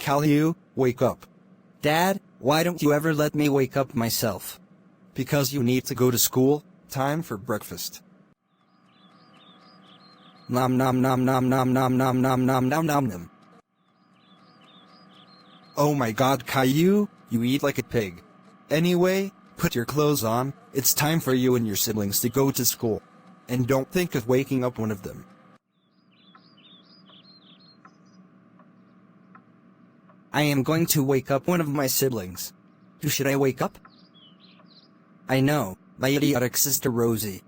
Caillou, wake up. Dad, why don't you ever let me wake up myself? Because you need to go to school. Time for breakfast. Nom nom nom nom nom nom nom nom nom nom nom nom. Oh my god, Caillou, you eat like a pig. Anyway, put your clothes on, it's time for you and your siblings to go to school. And don't think of waking up one of them. I am going to wake up one of my siblings. Who should I wake up? I know, my idiotic sister Rosie.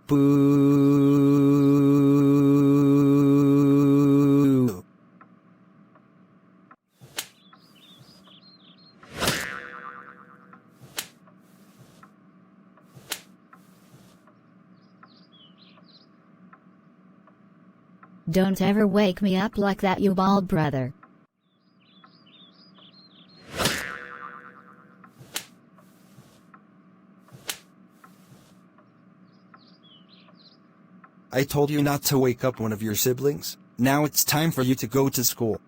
Boo. Don't ever wake me up like that, you bald brother. I told you not to wake up one of your siblings. Now it's time for you to go to school.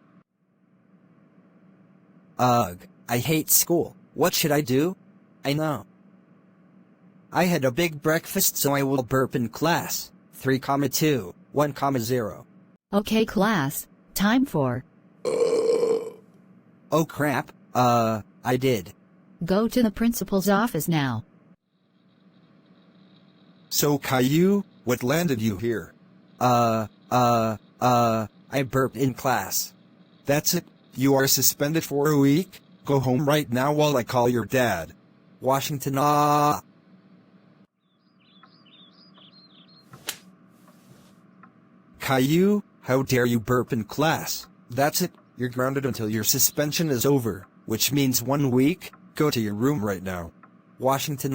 Ugh, I hate school. What should I do? I know. I had a big breakfast, so I will burp in class. 3,2, 1,0. Okay class, time for. Oh crap, I did. Go to the principal's office now. So Caillou, what landed you here? I burped in class. That's it, you are suspended for a week. Go home right now while I call your dad. Washington, Caillou, how dare you burp in class? That's it, you're grounded until your suspension is over, which means 1 week. Go to your room right now. Washington,